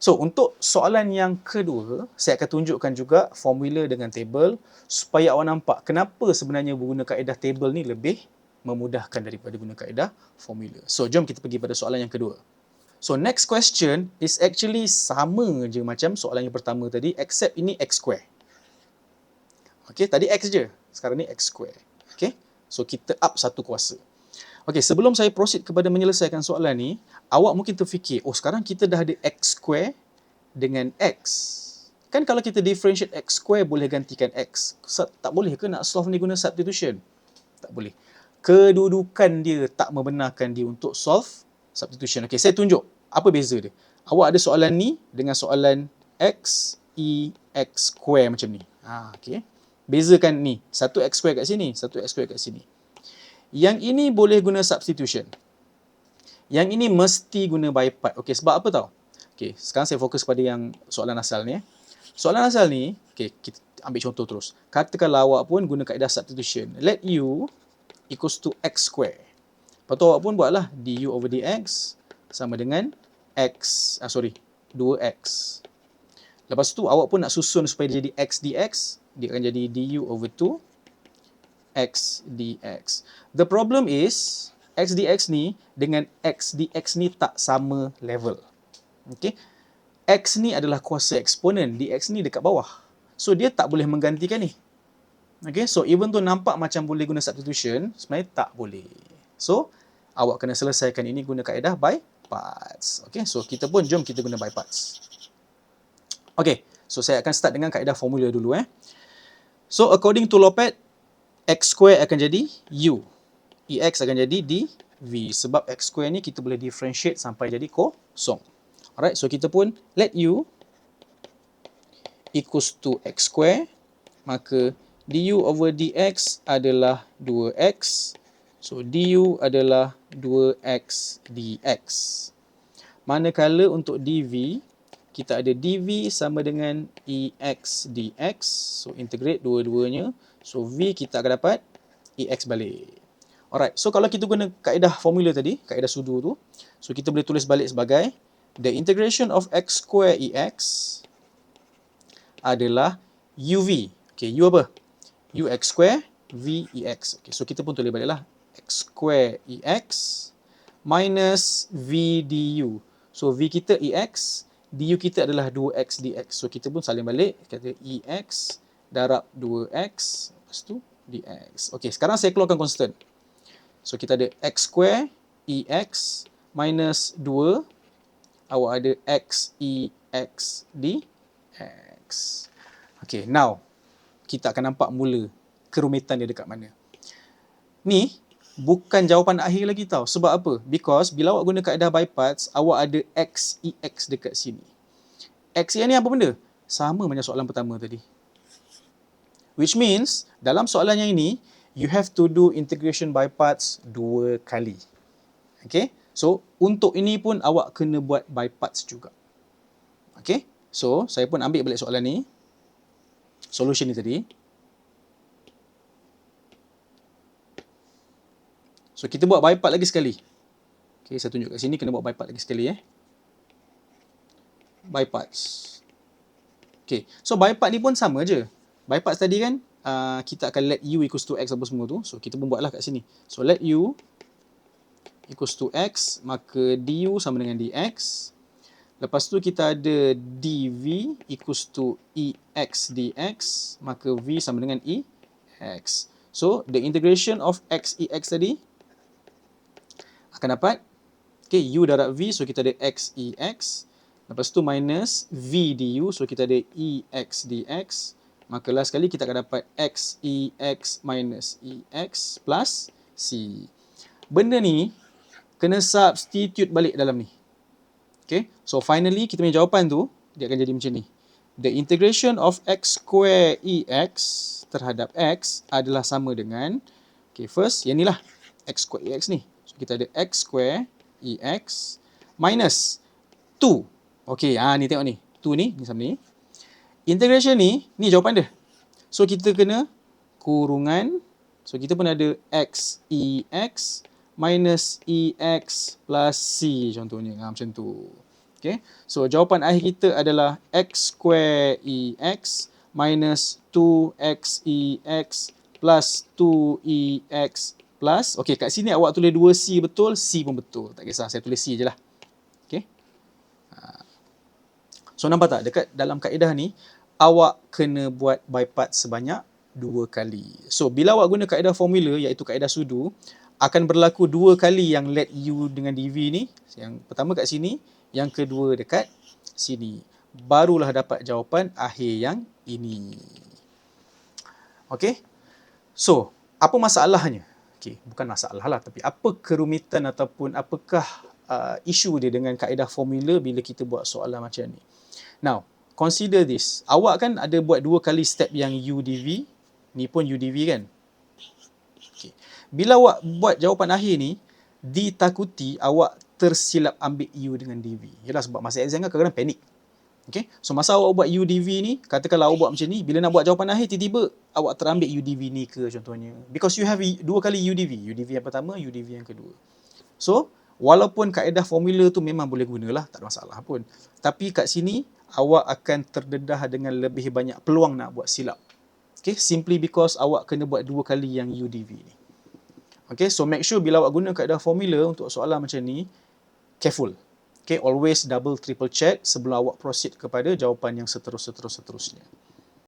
So, untuk soalan yang kedua, saya akan tunjukkan juga formula dengan table supaya awak nampak kenapa sebenarnya guna kaedah table ni lebih memudahkan daripada guna kaedah formula. So, jom kita pergi pada soalan yang kedua. So, next question is actually sama je macam soalan yang pertama tadi, except ini x square. Okay, tadi x je. Sekarang ni x square. Okay, so kita up satu kuasa. Okay, sebelum saya proceed kepada menyelesaikan soalan ni, awak mungkin terfikir, oh sekarang kita dah ada x square dengan x. Kan kalau kita differentiate x square boleh gantikan x. Tak boleh ke nak solve ni guna substitution? Tak boleh. Kedudukan dia tak membenarkan dia untuk solve substitution. Okay, saya tunjuk apa beza dia. Awak ada soalan ni dengan soalan x, e, x square macam ni. Okay. Bezakan ni. Satu x square kat sini, satu x square kat sini. Yang ini boleh guna substitution. Yang ini mesti guna by part. Okey, sebab apa tau? Okey, sekarang saya fokus pada yang soalan asal ni. Soalan asal ni, okey, kita ambil contoh terus. Katakanlah awak pun guna kaedah substitution. Let u equals to x square. Lepas tu awak pun buatlah du over dx sama dengan 2x. Lepas tu awak pun nak susun supaya dia jadi x dx. Dia akan jadi du over 2 x dx. The problem is x dx ni dengan x dx ni tak sama level. Okay? X ni adalah kuasa eksponen, dx ni dekat bawah. So dia tak boleh menggantikan ni. Okay? So even tu nampak macam boleh guna substitution, sebenarnya tak boleh. So awak kena selesaikan ini guna kaedah by parts. Okay? So kita pun jom kita guna by parts. Okay, so saya akan start dengan kaedah formula dulu. So according to Lopet, x square akan jadi u. Ex akan jadi dv. Sebab x square ni kita boleh differentiate sampai jadi kosong. Alright, so kita pun let u equals to x square. Maka du over dx adalah 2x. So du adalah 2x dx. Manakala untuk dv, kita ada dv sama dengan ex dx. So integrate dua-duanya. So v kita akan dapat ex balik. Alright, so kalau kita guna kaedah formula tadi, kaedah sudu tu, so kita boleh tulis balik sebagai the integration of x square ex adalah uv. Okay, u apa? Ux square v ex. Okay, so kita pun tulis baliklah x square ex minus v du. So v kita ex, du kita adalah 2x dx. So kita pun salin balik, kata ex darab 2x, lepas tu dx. Okey, sekarang saya keluarkan constant. So kita ada x square ex minus 2. Awak ada x ex dx. Okey, now kita akan nampak mula kerumitan dia dekat mana. Ni bukan jawapan akhir lagi tau. Sebab apa? Because bila awak guna kaedah by parts, awak ada x ex dekat sini. X ni apa benda? Sama macam soalan pertama tadi. Which means, dalam soalan yang ini, you have to do integration by parts 2 kali. Okay? So, untuk ini pun awak kena buat by parts juga. Okay? So, saya pun ambil balik soalan ni. Solution ni tadi. So, kita buat by part lagi sekali. Okay, saya tunjuk kat sini, kena buat by part lagi sekali. By parts. Okay, so by part ni pun sama je. By parts tadi kan, kita akan let u equals to x apa semua tu. So, kita pun buatlah kat sini. So, let u equals to x, maka du sama dengan dx. Lepas tu kita ada dv equals to ex dx, maka v sama dengan ex. So, the integration of x ex tadi akan dapat, okay, u darab v, so kita ada x ex. Lepas tu minus v du, so kita ada ex dx. Maka last sekali kita akan dapat x ex minus ex plus c. Benda ni kena substitute balik dalam ni. Okay, so finally kita punya jawapan tu dia akan jadi macam ni. The integration of x square ex terhadap x adalah sama dengan, okay, first yang ni lah x square ex ni. So kita ada x square ex minus 2. Okay, ni tengok ni. 2 ni sama ni. Integration ni jawapan dia. So kita kena kurungan. So kita pun ada x ex minus ex plus c contohnya. Macam tu. Okay, so jawapan akhir kita adalah x square EX minus 2xEX plus 2EX plus, okay, kat sini awak tulis 2C betul, C pun betul. Tak kisah, saya tulis C je lah. Okay. So nampak tak, dekat dalam kaedah ni, awak kena buat by part sebanyak 2 kali. So bila awak guna kaedah formula, iaitu kaedah sudu, akan berlaku 2 kali yang let U dengan dV ni. Yang pertama kat sini, yang kedua dekat sini. Barulah dapat jawapan akhir yang ini. Okay. So, apa masalahnya? Okay, bukan masalah lah, tapi apa kerumitan ataupun apakah isu dia dengan kaedah formula bila kita buat soalan macam ni? Now, consider this. Awak kan ada buat 2 kali step yang U dV. Ni pun U dV kan? Okay. Bila awak buat jawapan akhir ni, ditakuti awak tersilap ambil U dengan dV. Yalah, sebab masa exam kan kadang-kadang panik. Okay? So masa awak buat U dV ni, katakanlah awak buat macam ni, bila nak buat jawapan akhir, tiba-tiba awak terambil U dV ni ke contohnya. Because you have 2 kali U dV. U dV yang pertama, U dV yang kedua. So, walaupun kaedah formula tu memang boleh gunalah, tak ada masalah pun. Tapi kat sini, awak akan terdedah dengan lebih banyak peluang nak buat silap. Okay? Simply because awak kena buat 2 kali yang U dV ni. Okay? So, make sure bila awak guna kaedah formula untuk soalan macam ni, careful. Okay, always double triple check sebelum awak proceed kepada jawapan yang seterusnya.